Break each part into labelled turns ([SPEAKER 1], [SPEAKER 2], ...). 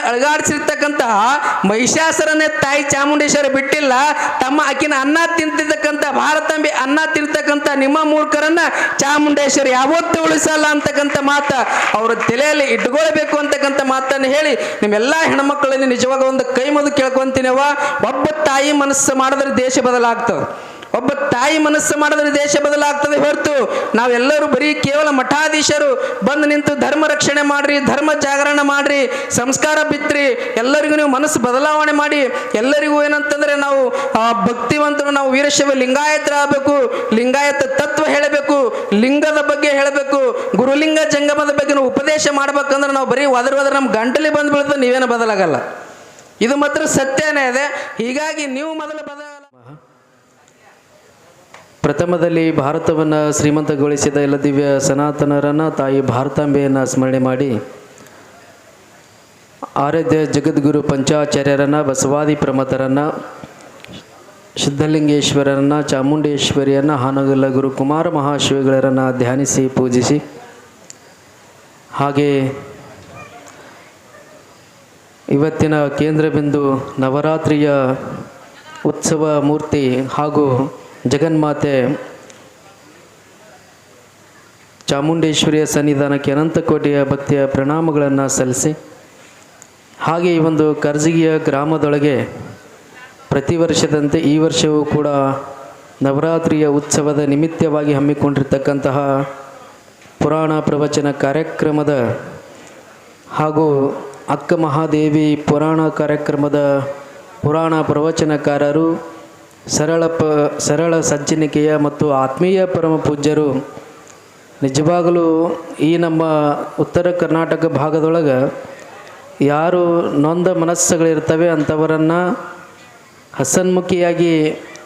[SPEAKER 1] ಅಳಗಾಡಿಸಿರ್ತಕ್ಕಂತಹ ಮಹಿಷಾಸುರನೇ ತಾಯಿ ಚಾಮುಂಡೇಶ್ವರಿ ಬಿಟ್ಟಿಲ್ಲ. ತಮ್ಮ ಆಕಿನ ಅನ್ನ ತಿಂತಿರ್ತಕ್ಕಂಥ ಭಾರತಾಂಬೆ ಅನ್ನ ತಿಂತಕ್ಕಂಥ ನಿಮ್ಮ ಮೂರ್ಖರನ್ನ ಚಾಮುಂಡೇಶ್ವರಿ ಯಾವತ್ತೂ ಉಳಿಸಲ್ಲ ಅಂತಕ್ಕಂಥ ಮಾತ ಅವರ ತಲೆಯಲ್ಲಿ ಇಟ್ಕೊಳ್ಬೇಕು ಅಂತಕ್ಕಂಥ ಮಾತನ್ನು ಹೇಳಿ ನಿಮ್ಮೆಲ್ಲಾ ಹೆಣ್ಮಕ್ಕಳಲ್ಲಿ ನಿಜವಾಗ ಒಂದು ಕೈ ಮುಗಿದು ಕೇಳ್ಕೊಂತೀನವ. ಒಬ್ಬ ತಾಯಿ ಮನಸ್ಸು ಮಾಡಿದ್ರೆ ದೇಶ ಬದಲಾಗ್ತದೆ. ಒಬ್ಬ ತಾಯಿ ಮನಸ್ಸು ಮಾಡಿದ್ರೆ ದೇಶ ಬದಲಾಗ್ತದೆ ಹೊರತು ನಾವೆಲ್ಲರೂ ಬರೀ ಕೇವಲ ಮಠಾಧೀಶರು ಬಂದು ನಿಂತು ಧರ್ಮ ರಕ್ಷಣೆ ಮಾಡ್ರಿ, ಧರ್ಮ ಜಾಗರಣ ಮಾಡ್ರಿ, ಸಂಸ್ಕಾರ ಬಿತ್ರಿ, ಎಲ್ಲರಿಗೂ ನೀವು ಮನಸ್ಸು ಬದಲಾವಣೆ ಮಾಡಿ, ಎಲ್ಲರಿಗೂ ಏನಂತಂದ್ರೆ ನಾವು ಭಕ್ತಿವಂತರು, ನಾವು ವೀರಶೈವ ಲಿಂಗಾಯತರಾಗಬೇಕು, ಲಿಂಗಾಯತ ತತ್ವ ಹೇಳಬೇಕು, ಲಿಂಗದ ಬಗ್ಗೆ ಹೇಳಬೇಕು, ಗುರುಲಿಂಗ ಜಂಗಮದ ಬಗ್ಗೆ ನಾವು ಉಪದೇಶ ಮಾಡ್ಬೇಕಂದ್ರೆ ನಾವು ಬರೀ ಒದರ ನಮ್ಮ ಗಂಟಲಿ ಬಂದು ಬೀಳ್ತದೆ, ನೀವೇನು ಬದಲಾಗಲ್ಲ. ಇದು ಮಾತ್ರ ಸತ್ಯನೇ ಇದೆ. ಹೀಗಾಗಿ ನೀವು ಮೊದಲು ಬದಲಾಗಲ್ಲ. ಪ್ರಥಮದಲ್ಲಿ ಭಾರತವನ್ನು ಶ್ರೀಮಂತಗೊಳಿಸಿದ ಎಲ್ಲ ದಿವ್ಯ ಸನಾತನರನ್ನು ತಾಯಿ ಭಾರತಾಂಬೆಯನ್ನು ಸ್ಮರಣೆ ಮಾಡಿ, ಆರಾಧ್ಯ ಜಗದ್ಗುರು ಪಂಚಾಚಾರ್ಯರನ್ನು, ಬಸವಾದಿ ಪ್ರಮಥರನ್ನು, ಸಿದ್ಧಲಿಂಗೇಶ್ವರರನ್ನು, ಚಾಮುಂಡೇಶ್ವರಿಯನ್ನು, ಹಾನಗಲ್ಲ ಗುರು ಕುಮಾರ ಮಹಾಶಿವಗಳರನ್ನು ಧ್ಯಾನಿಸಿ ಪೂಜಿಸಿ, ಹಾಗೆ ಇವತ್ತಿನ ಕೇಂದ್ರ ಬಿಂದು ನವರಾತ್ರಿಯ ಉತ್ಸವ ಮೂರ್ತಿ ಹಾಗೂ ಜಗನ್ಮಾತೆ ಚಾಮುಂಡೇಶ್ವರಿಯ ಸನ್ನಿಧಾನಕ್ಕೆ ಅನಂತ ಕೋಟಿಯ ಭಕ್ತಿಯ ಪ್ರಣಾಮಗಳನ್ನು ಸಲ್ಲಿಸಿ, ಹಾಗೆ ಈ ಒಂದು ಕರ್ಜಿಗಿಯ ಗ್ರಾಮದೊಳಗೆ ಪ್ರತಿ ವರ್ಷದಂತೆ ಈ ವರ್ಷವೂ ಕೂಡ ನವರಾತ್ರಿಯ ಉತ್ಸವದ ನಿಮಿತ್ತವಾಗಿ ಹಮ್ಮಿಕೊಂಡಿರ್ತಕ್ಕಂತಹ ಪುರಾಣ ಪ್ರವಚನ ಕಾರ್ಯಕ್ರಮದ ಹಾಗೂ ಅಕ್ಕ ಮಹಾದೇವಿ ಪುರಾಣ ಕಾರ್ಯಕ್ರಮದ ಪುರಾಣ ಪ್ರವಚನಕಾರರು, ಸರಳ ಸಜ್ಜನಿಕೆಯ ಮತ್ತು ಆತ್ಮೀಯ ಪರಮ ಪೂಜ್ಯರು, ನಿಜವಾಗಲೂ ಈ ನಮ್ಮ ಉತ್ತರ ಕರ್ನಾಟಕ ಭಾಗದೊಳಗೆ ಯಾರು ನೊಂದ ಮನಸ್ಸುಗಳಿರ್ತವೆ ಅಂಥವರನ್ನು ಹಸನ್ಮುಖಿಯಾಗಿ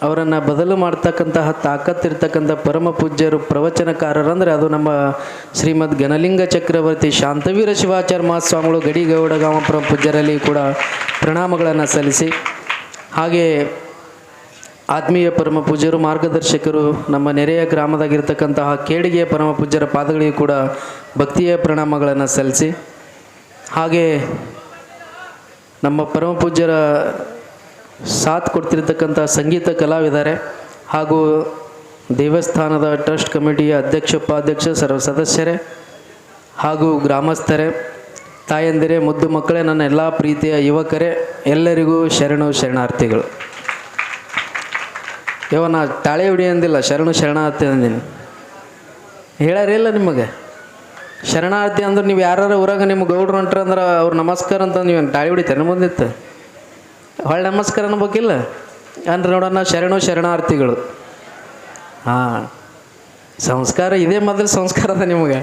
[SPEAKER 1] ಅವರನ್ನು ಬದಲು ಮಾಡ್ತಕ್ಕಂತಹ ತಾಕತ್ತಿರ್ತಕ್ಕಂಥ ಪರಮ ಪೂಜ್ಯರು ಪ್ರವಚನಕಾರರಂದರೆ ಅದು ನಮ್ಮ ಶ್ರೀಮದ್ ಘನಲಿಂಗ ಚಕ್ರವರ್ತಿ ಶಾಂತವೀರ ಶಿವಾಚಾರ್ಯ ಮಹಾಸ್ವಾಮಿಗಳು ಗಡಿಗೌಡ ಗಾಮ ಪರಮ ಪೂಜ್ಯರಲ್ಲಿ ಕೂಡ ಪ್ರಣಾಮಗಳನ್ನು ಸಲ್ಲಿಸಿ, ಹಾಗೆ ಆತ್ಮೀಯ ಪರಮ ಪೂಜ್ಯರು ಮಾರ್ಗದರ್ಶಕರು ನಮ್ಮ ನೆರೆಯ ಗ್ರಾಮದಾಗಿರ್ತಕ್ಕಂತಹ ಕೇಡಿಗೆಯ ಪರಮ ಪೂಜ್ಯರ ಪಾದಗಳಿಗೂ ಕೂಡ ಭಕ್ತಿಯ ಪ್ರಣಾಮಗಳನ್ನು ಸಲ್ಲಿಸಿ, ಹಾಗೆ ನಮ್ಮ ಪರಮ ಪೂಜ್ಯರ ಸಾಥ್ ಕೊಡ್ತಿರ್ತಕ್ಕಂಥ ಸಂಗೀತ ಕಲಾವಿದರೆ ಹಾಗೂ ದೇವಸ್ಥಾನದ ಟ್ರಸ್ಟ್ ಕಮಿಟಿಯ ಅಧ್ಯಕ್ಷ ಉಪಾಧ್ಯಕ್ಷ ಸರ್ವ ಸದಸ್ಯರೇ ಹಾಗೂ ಗ್ರಾಮಸ್ಥರೇ, ತಾಯಂದಿರೇ, ಮುದ್ದು ಮಕ್ಕಳೇ, ನನ್ನ ಎಲ್ಲ ಪ್ರೀತಿಯ ಯುವಕರೇ, ಎಲ್ಲರಿಗೂ ಶರಣಾರ್ಥಿಗಳು. ನಾ ತಾಳೆ ಹುಡಿ ಅಂದಿಲ್ಲ, ಶರಣಾರ್ಥಿ ಅಂದಿನಿ. ಹೇಳ್ಯಾರಿಲ್ಲ ನಿಮಗೆ ಶರಣಾರ್ಥಿ ಅಂದ್ರೆ ನೀವು ಯಾರು ಊರಾಗ ನಿಮ್ಮ ಗೌಡ್ರು ಹೊಂಟ್ರಂದ್ರೆ ಅವ್ರು ನಮಸ್ಕಾರ ಅಂತ ನೀವು ತಾಳಿ ಹೊಡಿತಾರೆ ಮುಂದಿತ್ತು ಹೊಳ್ಳಿ ನಮಸ್ಕಾರ ಅನ್ಬೇಕಿಲ್ಲ ಅಂದ್ರೆ ನೋಡೋಣ ಶರಣಾರ್ಥಿಗಳು. ಹಾಂ, ಸಂಸ್ಕಾರ ಇದೇ ಮೊದಲು ಸಂಸ್ಕಾರ ಅದ ನಿಮಗೆ.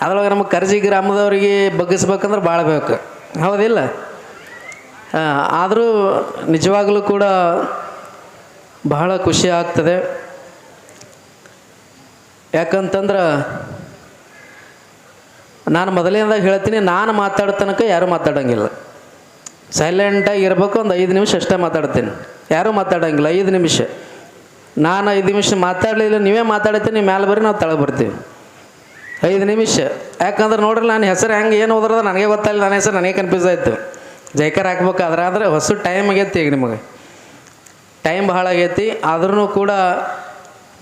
[SPEAKER 1] ಅದ್ರೊಳಗೆ ನಮ್ಮ ಕರ್ಜಿ ಗ್ರಾಮದವರಿಗೆ ಬಗ್ಗಿಸ್ಬೇಕಂದ್ರೆ ಭಾಳ ಬೇಕು, ಹೌದಿಲ್ಲ? ಆದರೂ ನಿಜವಾಗಲೂ ಕೂಡ ಬಹಳ ಖುಷಿ ಆಗ್ತದೆ. ಯಾಕಂತಂದ್ರೆ ನಾನು ಮೊದಲನೇದಾಗಿ ಹೇಳ್ತೀನಿ, ನಾನು ಮಾತಾಡೋ ತನಕ ಯಾರೂ ಮಾತಾಡೋಂಗಿಲ್ಲ. ಸೈಲೆಂಟಾಗಿ ಇರಬೇಕು. ಒಂದು 5 ನಿಮಿಷ ಅಷ್ಟೇ ಮಾತಾಡ್ತೀನಿ, ಯಾರೂ ಮಾತಾಡೋಂಗಿಲ್ಲ. 5 ನಿಮಿಷ. ನಾನು 5 ನಿಮಿಷ ಮಾತಾಡಲಿಲ್ಲ, ನೀವೇ ಮಾತಾಡ್ತೀನಿ, ನೀವು ಮ್ಯಾಲೆ ಬರ್ರಿ, ನಾವು ತಳಗೆ ಬರ್ತೀವಿ. 5 ನಿಮಿಷ. ಯಾಕಂದ್ರೆ ನೋಡ್ರಿ, ನಾನು ಹೆಸರು ಹೆಂಗೆ ಏನು ಹೋದ್ರದ ನನಗೆ ಗೊತ್ತಾಗಿಲ್ಲ. ನನ್ನ ಹೆಸರು ನನಗೆ ಕನ್ಫ್ಯೂಸ್ ಆಯಿತು. ಜೈಕಾರ ಹಾಕ್ಬೇಕಾದ್ರೆ ಆದರೆ ಹೊಸ ಟೈಮ್ ಆಗೈತಿ. ಈಗ ನಿಮಗೆ ಟೈಮ್ ಭಾಳ ಆಗೈತಿ. ಆದ್ರೂ ಕೂಡ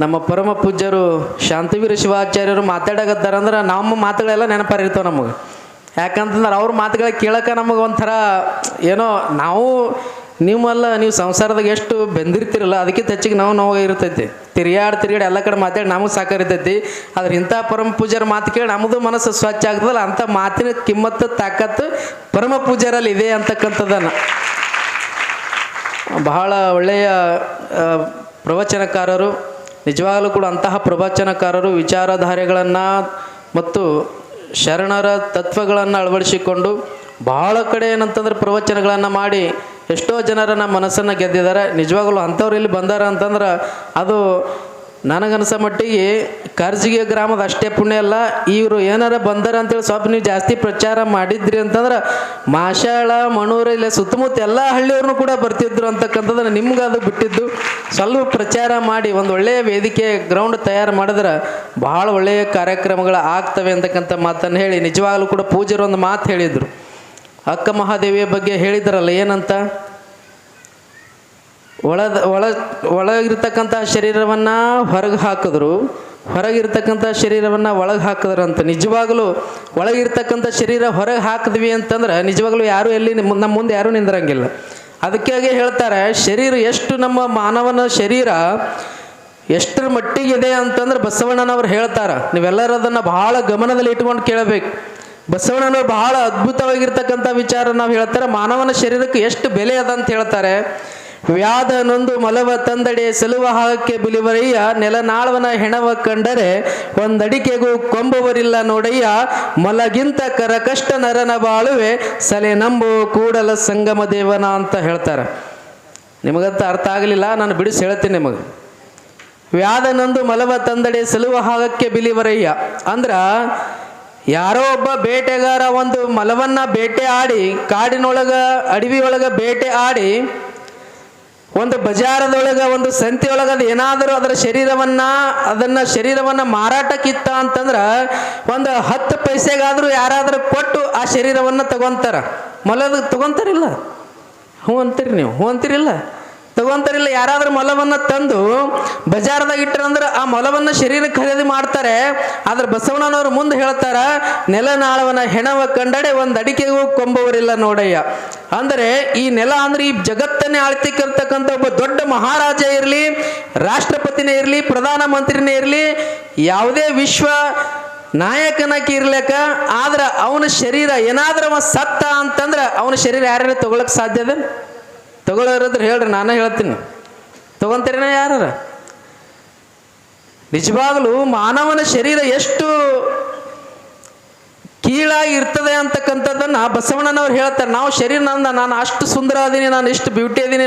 [SPEAKER 1] ನಮ್ಮ ಪರಮ ಪೂಜ್ಯರು ಶಾಂತವೀರ ಶಿವಾಚಾರ್ಯರು ಮಾತಾಡಕತ್ತಾರಂದ್ರೆ ನಮ್ಮ ಮಾತುಗಳೆಲ್ಲ ನೆನಪಾರಿರ್ತಾವೆ ನಮಗೆ. ಯಾಕಂತಂದ್ರೆ ಅವ್ರ ಮಾತುಗಳ ಕೇಳೋಕೆ ನಮಗೆ ಒಂಥರ ಏನೋ, ನಾವು ನೀವು ಸಂಸಾರದಾಗ ಎಷ್ಟು ಬೆಂದಿರ್ತಿರಲ್ಲ ಅದಕ್ಕಿಂತ ಹೆಚ್ಚಿಗೆ ನಾವು ಇರ್ತೈತಿ. ತಿರುಗಾಡಿ ಎಲ್ಲ ಕಡೆ ಮಾತಾಡಿ ನಮಗೆ ಸಾಕಾರಿರ್ತೈತಿ. ಆದ್ರೆ ಇಂಥ ಪರಮ ಪೂಜ್ಯರ ಮಾತು ಕೇಳಿ ನಮ್ಮದು ಮನಸ್ಸು ಸ್ವಚ್ಛ ಆಗ್ತದಲ್ಲ, ಅಂಥ ಮಾತಿನ ಕಿಮ್ಮತ್ತು ತಾಕತ್ತು ಪರಮ ಪೂಜ್ಯರಲ್ಲಿ ಇದೆ ಅಂತಕ್ಕಂಥದ್ದನ್ನು. ಬಹಳ ಒಳ್ಳೆಯ ಪ್ರವಚನಕಾರರು. ನಿಜವಾಗಲೂ ಕೂಡ ಅಂತಹ ಪ್ರವಚನಕಾರರು ವಿಚಾರಧಾರೆಗಳನ್ನು ಮತ್ತು ಶರಣರ ತತ್ವಗಳನ್ನು ಅಳವಡಿಸಿಕೊಂಡು ಭಾಳ ಕಡೆ ಏನಂತಂದ್ರೆ ಪ್ರವಚನಗಳನ್ನು ಮಾಡಿ ಎಷ್ಟೋ ಜನರನ್ನ ಮನಸ್ಸನ್ನು ಗೆದ್ದಿದ್ದಾರೆ. ನಿಜವಾಗಲೂ ಅಂಥವ್ರು ಇಲ್ಲಿ ಬಂದಾರ ಅಂತಂದ್ರೆ ಅದು ನನಗನ್ಸೋ ಮಟ್ಟಿಗೆ ಕರ್ಜಿಗೆ ಗ್ರಾಮದ ಅಷ್ಟೇ ಪುಣ್ಯ ಅಲ್ಲ. ಇವರು ಏನಾರ ಬಂದಾರ ಅಂತೇಳಿ ಸ್ವಲ್ಪ ನೀವು ಜಾಸ್ತಿ ಪ್ರಚಾರ ಮಾಡಿದ್ರಿ ಅಂತಂದ್ರೆ ಮಾಶಾಳ, ಮಣೂರು, ಇಲ್ಲ ಸುತ್ತಮುತ್ತ ಎಲ್ಲ ಹಳ್ಳಿಯವ್ರನ್ನೂ ಕೂಡ ಬರ್ತಿದ್ರು ಅಂತಕ್ಕಂಥದ್ದನ್ನು ನಿಮ್ಗೆ ಅದು ಬಿಟ್ಟಿದ್ದು. ಸ್ವಲ್ಪ ಪ್ರಚಾರ ಮಾಡಿ ಒಂದು ಒಳ್ಳೆಯ ವೇದಿಕೆ ಗ್ರೌಂಡ್ ತಯಾರು ಮಾಡಿದ್ರೆ ಭಾಳ ಒಳ್ಳೆಯ ಕಾರ್ಯಕ್ರಮಗಳು ಆಗ್ತವೆ ಅಂತಕ್ಕಂಥ ಮಾತನ್ನು ಹೇಳಿ, ನಿಜವಾಗಲೂ ಕೂಡ ಪೂಜ್ಯರು ಒಂದು ಮಾತು ಹೇಳಿದರು, ಅಕ್ಕ ಮಹಾದೇವಿಯ ಬಗ್ಗೆ ಹೇಳಿದ್ರಲ್ಲ, ಏನಂತ? ಒಳಗಿರ್ತಕ್ಕಂಥ ಶರೀರವನ್ನು ಹೊರಗೆ ಹಾಕಿದ್ರು, ಹೊರಗಿರ್ತಕ್ಕಂಥ ಶರೀರವನ್ನು ಒಳಗೆ ಹಾಕಿದ್ರಂತ. ನಿಜವಾಗಲೂ ಒಳಗಿರ್ತಕ್ಕಂಥ ಶರೀರ ಹೊರಗೆ ಹಾಕಿದ್ವಿ ಅಂತಂದ್ರೆ ನಿಜವಾಗಲೂ ಯಾರೂ ಎಲ್ಲಿ ನಮ್ಮ ಮುಂದೆ ಯಾರೂ ನಿಂದಿರಂಗಿಲ್ಲ. ಅದಕ್ಕಾಗಿ ಹೇಳ್ತಾರೆ, ಶರೀರ ಎಷ್ಟು ನಮ್ಮ ಮಾನವನ ಶರೀರ ಎಷ್ಟರ ಮಟ್ಟಿಗಿದೆ ಅಂತಂದ್ರೆ ಬಸವಣ್ಣನವ್ರು ಹೇಳ್ತಾರೆ. ನೀವೆಲ್ಲರೂ ಅದನ್ನು ಬಹಳ ಗಮನದಲ್ಲಿ ಇಟ್ಕೊಂಡು ಕೇಳಬೇಕು. ಬಸವಣ್ಣನವ್ರು ಬಹಳ ಅದ್ಭುತವಾಗಿರ್ತಕ್ಕಂಥ ವಿಚಾರ ನಾವು ಹೇಳ್ತಾರೆ. ಮಾನವನ ಶರೀರಕ್ಕೆ ಎಷ್ಟು ಬೆಲೆ ಅದ ಅಂತ ಹೇಳ್ತಾರೆ. ವ್ಯಾಧ ನೊಂದು ಮಲವ ತಂದಡೆ ಸಲುವ ಹಾಗಕ್ಕೆ ಬಿಲಿವರಯ್ಯ, ನೆಲನಾಳವನ ಹೆಣವ ಕಂಡರೆ ಒಂದಡಿಕೆಗೂ ಕೊಂಬುವರಿಲ್ಲ ನೋಡಯ್ಯ, ಮಲಗಿಂತ ಕಷ್ಟ ನರನ ಬಾಳುವೆ ಸಲೆ ನಂಬು ಕೂಡಲ ಸಂಗಮ ದೇವನ ಅಂತ ಹೇಳ್ತಾರೆ. ನಿಮಗಂತ ಅರ್ಥ ಆಗಲಿಲ್ಲ, ನಾನು ಬಿಡಿಸಿ ಹೇಳ್ತೀನಿ ನಿಮಗೆ. ವ್ಯಾಧನೊಂದು ಮಲವ ತಂದಡೆ ಸಲುವ ಹಾಗಕ್ಕೆ ಬಿಲಿವರಯ್ಯ ಅಂದ್ರ, ಯಾರೋ ಒಬ್ಬ ಬೇಟೆಗಾರ ಒಂದು ಮಲವನ್ನ ಬೇಟೆ ಆಡಿ, ಕಾಡಿನೊಳಗ ಅಡವಿಯೊಳಗ ಬೇಟೆ ಆಡಿ ಒಂದು ಬಜಾರದೊಳಗೆ ಒಂದು ಸಂತೆಯೊಳಗೆ ಅದು ಏನಾದರೂ ಅದರ ಶರೀರವನ್ನು ಮಾರಾಟಕ್ಕಿತ್ತ ಅಂತಂದ್ರೆ ಒಂದು 10 ಪೈಸೆಗಾದರೂ ಯಾರಾದರೂ ಕೊಟ್ಟು ಆ ಶರೀರವನ್ನು ತಗೊಂತಾರ. ಮೊಲದ ತಗೊಂತಾರಿಲ್ಲ? ಹ್ಞೂ ಅಂತೀರಿ ನೀವು? ಹ್ಞೂ ಅಂತೀರಿಲ್ಲ? ತಗೊಂತಾರಿಲ್ಲ. ಯಾರಾದ್ರೂ ಮೊಲವನ್ನು ತಂದು ಬಜಾರ್ದಾಗ ಇಟ್ಟರಂದ್ರೆ ಆ ಮೊಲವನ್ನು ಶರೀರಕ್ಕೆ ಖರೀದಿ ಮಾಡ್ತಾರೆ. ಆದ್ರೆ ಬಸವಣ್ಣನವರು ಮುಂದೆ ಹೇಳ್ತಾರ, ನೆಲನಾಳವನ ಹೆಣವ ಕಂಡಡೆ ಒಂದು ಅಡಿಕೆಗೂ ಕೊಂಬವರಿಲ್ಲ ನೋಡಯ್ಯ. ಅಂದರೆ ಈ ನೆಲ ಅಂದ್ರೆ ಈ ಜಗತ್ತನ್ನೇ ಆಳ್ತಿಕ್ಕಿರ್ತಕ್ಕಂಥ ಒಬ್ಬ ದೊಡ್ಡ ಮಹಾರಾಜ ಇರಲಿ, ರಾಷ್ಟ್ರಪತಿನೇ ಇರಲಿ, ಪ್ರಧಾನ ಮಂತ್ರಿನೇ ಇರಲಿ, ಯಾವುದೇ ವಿಶ್ವ ನಾಯಕನಾಗಿ ಇರ್ಲಿಕ್ಕ, ಆದ್ರೆ ಅವನ ಶರೀರ ಏನಾದ್ರೂ ಅವ ಸತ್ತ ಅಂತಂದ್ರೆ ಅವನ ಶರೀರ ಯಾರ್ಯಾರು ತಗೊಳಕ್ ಸಾಧ್ಯ ಅದ? ತಗೊಳ್ಳೋರಿದ್ರೆ ಹೇಳ್ರಿ, ನಾನು ಹೇಳ್ತೀನಿ. ತಗೊಂತೀರಿನ ಯಾರ? ನಿಜವಾಗಲೂ ಮಾನವನ ಶರೀರ ಎಷ್ಟು ಕೀಳಾಗಿ ಇರ್ತದೆ ಅಂತಕ್ಕಂಥದ್ದನ್ನು ಬಸವಣ್ಣನವ್ರು ಹೇಳ್ತಾರೆ. ನಾವು ಶರೀರ ನಾನು ಅಷ್ಟು ಸುಂದರ ಅದೀನಿ, ನಾನು ಇಷ್ಟು ಬ್ಯೂಟಿ ಅದೀನಿ,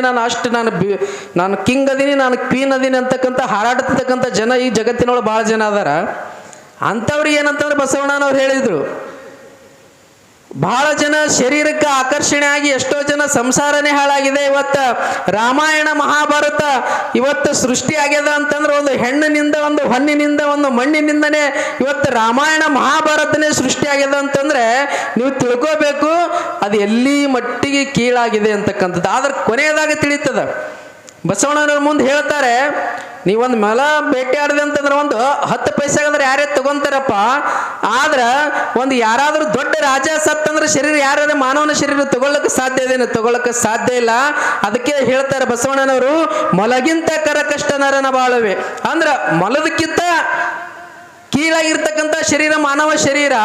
[SPEAKER 1] ನಾನು ಕಿಂಗ್ ಅದೀನಿ, ನಾನು ಕ್ವೀನ್ ಅದೀನಿ ಅಂತಕ್ಕಂಥ ಹಾರಾಡ್ತಕ್ಕಂಥ ಜನ ಈ ಜಗತ್ತಿನೊಳಗೆ ಭಾಳ ಜನ ಅದಾರ. ಅಂಥವ್ರಿಗೆ ಏನಂತಂದ್ರೆ ಬಸವಣ್ಣನವ್ರು ಹೇಳಿದರು, ಬಹಳ ಜನ ಶರೀರಕ್ಕೆ ಆಕರ್ಷಣೆ ಆಗಿ ಎಷ್ಟೋ ಜನ ಸಂಸಾರನೇ ಹಾಳಾಗಿದೆ. ಇವತ್ತು ರಾಮಾಯಣ ಮಹಾಭಾರತ ಇವತ್ತು ಸೃಷ್ಟಿ ಆಗ್ಯದ ಅಂತಂದ್ರೆ ಒಂದು ಹೆಣ್ಣಿನಿಂದ, ಒಂದು ಹೊನ್ನಿನಿಂದ, ಒಂದು ಮಣ್ಣಿನಿಂದನೇ ಇವತ್ತು ರಾಮಾಯಣ ಮಹಾಭಾರತನೇ ಸೃಷ್ಟಿ ಆಗ್ಯದ ಅಂತಂದ್ರೆ ನೀವು ತಿಳ್ಕೋಬೇಕು ಅದು ಎಲ್ಲಿ ಮಟ್ಟಿಗೆ ಕೀಳಾಗಿದೆ ಅಂತಕ್ಕಂಥದ್ದು. ಆದ್ರೆ ಕೊನೆಯದಾಗ ತಿಳಿತದ. ಬಸವಣ್ಣನವ್ರ ಮುಂದೆ ಹೇಳ್ತಾರೆ, ನೀವೊಂದು ಮೊಲ ಭೇಟಿ ಆಡಿದೆ ಅಂತಂದ್ರೆ ಒಂದು 10 ಪೈಸೆಗಾದ್ರೆ ಯಾರೇ ತಗೊಂತಾರಪ್ಪ. ಆದ್ರೆ ಒಂದು ಯಾರಾದ್ರೂ ದೊಡ್ಡ ರಾಜ ಸತ್ತಂದ್ರೆ ಶರೀರ ಯಾರು ಮಾನವನ ಶರೀರ ತಗೊಳ್ಳಕ್ಕೆ ಸಾಧ್ಯ ಇದೇನು? ತಗೊಳ್ಳಕ್ಕೆ ಸಾಧ್ಯ ಇಲ್ಲ. ಅದಕ್ಕೆ ಹೇಳ್ತಾರೆ ಬಸವಣ್ಣನವರು, ಮೊಲಗಿಂತ ಕಷ್ಟ ನರನ ಬಾಳುವೆ. ಅಂದ್ರೆ ಮೊಲದಕ್ಕಿಂತ ಕೀಳಾಗಿರ್ತಕ್ಕಂಥ ಶರೀರ ಮಾನವ ಶರೀರ.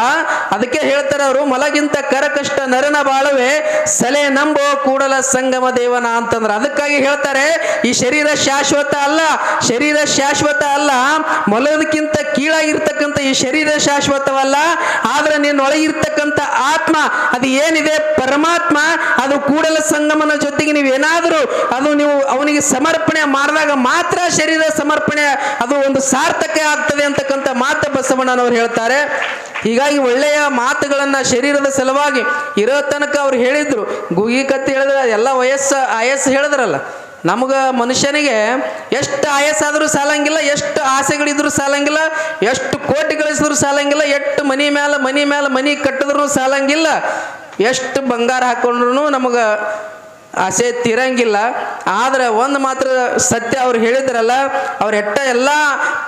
[SPEAKER 1] ಅದಕ್ಕೆ ಹೇಳ್ತಾರೆ ಅವರು, ಮೊಲಗಿಂತ ಕಷ್ಟ ನರನ ಬಾಳುವೆ ಸಲೆ ನಂಬೋ ಕೂಡಲ ಸಂಗಮ ದೇವನ ಅಂತಂದ್ರೆ. ಅದಕ್ಕಾಗಿ ಹೇಳ್ತಾರೆ, ಈ ಶರೀರ ಶಾಶ್ವತ ಅಲ್ಲ, ಶರೀರ ಶಾಶ್ವತ ಅಲ್ಲ. ಮೊಲದಕ್ಕಿಂತ ಕೀಳಾಗಿರ್ತಕ್ಕಂಥ ಈ ಶರೀರ ಶಾಶ್ವತವಲ್ಲ. ಆದ್ರೆ ನಿನ್ನೊಳಗಿರ್ತಕ್ಕಂಥ ಆತ್ಮ ಅದು ಏನಿದೆ ಪರಮಾತ್ಮ, ಅದು ಕೂಡಲ ಸಂಗಮನ ಜೊತೆಗೆ ನೀವೇನಾದರೂ ಅದು ನೀವು ಅವನಿಗೆ ಸಮರ್ಪಣೆ ಮಾಡಿದಾಗ ಮಾತ್ರ ಶರೀರ ಸಮರ್ಪಣೆ ಅದು ಒಂದು ಸಾರ್ಥಕ ಆಗ್ತದೆ ಅಂತಕ್ಕಂಥ ಮಾತು ಬಸವಣ್ಣನವರು ಹೇಳ್ತಾರೆ. ಹೀಗಾಗಿ ಒಳ್ಳೆಯ ಮಾತುಗಳನ್ನ ಶರೀರದ ಸಲುವಾಗಿ ಇರೋ ತನಕ ಅವ್ರು ಹೇಳಿದ್ರು. ಗೂಗಿ ಕತ್ತಿ ಹೇಳಿದ್ರೆ ಎಲ್ಲ ಆಯಸ್ಸು ಹೇಳಿದ್ರಲ್ಲ. ನಮಗ ಮನುಷ್ಯನಿಗೆ ಎಷ್ಟು ಆಯಸ್ಸಾದರೂ ಸಾಲಂಗಿಲ್ಲ, ಎಷ್ಟು ಆಸೆಗಳಿದ್ರು ಸಾಲಂಗಿಲ್ಲ, ಎಷ್ಟು ಕೋಟಿ ಗಳಿಸಿದ್ರು ಸಾಲಂಗಿಲ್ಲ, ಎಷ್ಟು ಮನಿ ಮೇಲೆ ಮನಿ ಕಟ್ಟಿದ್ರು ಸಾಲಂಗಿಲ್ಲ, ಎಷ್ಟು ಬಂಗಾರ ಹಾಕೊಂಡ್ರು ನಮಗ ಆಸೆ ತೀರಂಗಿಲ್ಲ. ಆದ್ರೆ ಒಂದು ಮಾತ್ರ ಸತ್ಯ ಅವ್ರು ಹೇಳಿದ್ರಲ್ಲ, ಅವ್ರ ಎಲ್ಲ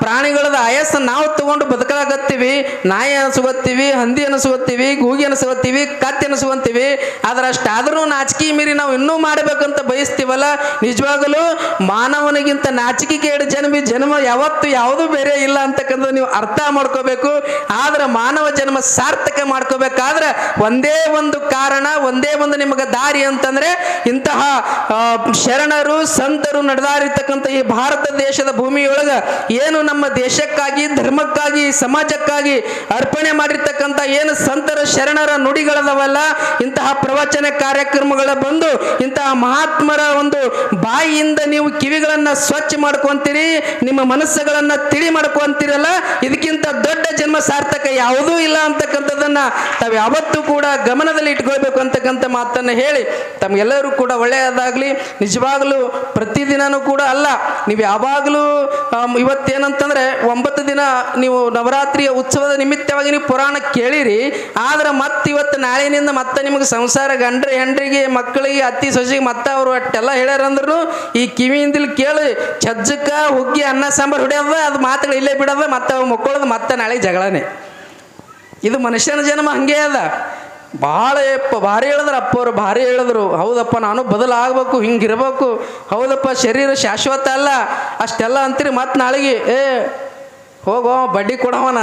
[SPEAKER 1] ಪ್ರಾಣಿಗಳದ ಆಯಸ್ಸು ನಾವು ತಗೊಂಡು ಬದುಕಲಾಗತ್ತೀವಿ. ನಾಯಿ ಅನಿಸ್ಕೋತೀವಿ, ಹಂದಿ ಅನಿಸ್ಕೋತೀವಿ, ಗೂಗಿ ಅನಿಸ್ಕೋತೀವಿ, ಕತ್ತಿ ಅನಿಸ್ಕೊಂತೀವಿ. ಆದ್ರೆ ಅಷ್ಟಾದ್ರೂ ನಾಚಿಕೆ ಮೀರಿ ನಾವು ಇನ್ನೂ ಮಾಡಬೇಕಂತ ಬಯಸ್ತೀವಲ್ಲ. ನಿಜವಾಗಲೂ ಮಾನವನಿಗಿಂತ ನಾಚಿಕೆ ಕೇಳಿ ಜನ್ಮ ಯಾವತ್ತು ಯಾವುದೂ ಬೇರೆ ಇಲ್ಲ ಅಂತಕ್ಕಂಥ ನೀವು ಅರ್ಥ ಮಾಡ್ಕೋಬೇಕು. ಆದ್ರೆ ಮಾನವ ಜನ್ಮ ಸಾರ್ಥಕ ಮಾಡ್ಕೋಬೇಕಾದ್ರೆ ಒಂದೇ ಒಂದು ಕಾರಣ, ಒಂದೇ ಒಂದು ನಿಮಗೆ ದಾರಿ ಅಂತಂದ್ರೆ ಇಂತಹ ಶರಣರು ಸಂತರು ನಡೆದಾರಿರ್ತಕ್ಕಂಥ ಈ ಭಾರತ ದೇಶದ ಭೂಮಿಯೊಳಗ ಏನು ನಮ್ಮ ದೇಶಕ್ಕಾಗಿ, ಧರ್ಮಕ್ಕಾಗಿ, ಸಮಾಜಕ್ಕಾಗಿ ಅರ್ಪಣೆ ಮಾಡಿರ್ತಕ್ಕಂಥ ಏನು ಸಂತರ ಶರಣರ ನುಡಿಗಳದವಲ್ಲ, ಇಂತಹ ಪ್ರವಚನ ಕಾರ್ಯಕ್ರಮಗಳ ಬಂದು ಇಂತಹ ಮಹಾತ್ಮರ ಒಂದು ಬಾಯಿಯಿಂದ ನೀವು ಕಿವಿಗಳನ್ನ ಸ್ವಚ್ಛ ಮಾಡ್ಕೊಂತೀರಿ, ನಿಮ್ಮ ಮನಸ್ಸುಗಳನ್ನ ತಿಳಿ ಮಾಡ್ಕೊಂತೀರಲ್ಲ, ಇದಕ್ಕಿಂತ ದೊಡ್ಡ ಜನ್ಮ ಸಾರ್ಥಕ ಯಾವುದೂ ಇಲ್ಲ ಅಂತಕ್ಕಂಥದ್ದನ್ನ ತಾವು ಯಾವತ್ತೂ ಕೂಡ ಗಮನದಲ್ಲಿ ಇಟ್ಕೊಳ್ಬೇಕು ಅಂತಕ್ಕಂಥ ಮಾತನ್ನ ಹೇಳಿ ತಮ್ಗೆಲ್ಲರೂ ಕೂಡ ಒಳ್ಳೆಯದಾಗಲಿ. ನಿಜವಾಗ ನಿಜವಾಗಲೂ ಪ್ರತಿದಿನನೂ ಕೂಡ ಅಲ್ಲ, ನೀವು ಯಾವಾಗಲೂ ಇವತ್ತೇನಂತಂದರೆ 9 ದಿನ ನೀವು ನವರಾತ್ರಿಯ ಉತ್ಸವದ ನಿಮಿತ್ತವಾಗಿ ನೀವು ಪುರಾಣ ಕೇಳಿರಿ. ಆದ್ರೆ ಮತ್ತೆ ಇವತ್ತು ನಾಳೆನಿಂದ ಮತ್ತೆ ನಿಮಗೆ ಸಂಸಾರ ಗಂಡ್ರೆ ಹೆಂಡ್ರಿಗೆ ಮಕ್ಕಳಿಗೆ ಅತ್ತಿ ಸೊಸೆಗೆ ಮತ್ತೆ ಅವರು ಅಟ್ಟೆಲ್ಲ ಹೇಳ್ಯಾರಂದ್ರೂ ಈ ಕಿವಿಯಿಂದಲಿ ಕೇಳಿ ಚಜ್ಜಕ್ಕ ಹುಗ್ಗಿ ಅನ್ನ ಸಾಂಬಾರು ಹೊಡೆಯೋದ ಅದು ಮಾತುಗಳು ಇಲ್ಲೇ ಬಿಡೋದ ಮತ್ತೆ ಅವು ಮಕ್ಕಳದು ಮತ್ತೆ ನಾಳೆ ಜಗಳನೇ. ಇದು ಮನುಷ್ಯನ ಜನ್ಮ ಹಂಗೆ ಅದ. ಭಾಳ ಭಾರಿ ಹೇಳಿದ್ರು ಅಪ್ಪವ್ರು, ಭಾರಿ ಹೇಳಿದ್ರು. ಹೌದಪ್ಪ ನಾನು ಬದಲಾಗಬೇಕು, ಹಿಂಗಿರ್ಬೇಕು. ಹೌದಪ್ಪ ಶರೀರ ಶಾಶ್ವತ ಅಲ್ಲ ಅಷ್ಟೆಲ್ಲ ಅಂತೀರಿ. ಮತ್ತು ನಾಳೆಗೆ ಹೋಗೋ ಬಡ್ಡಿ ಕೊಡೋವನ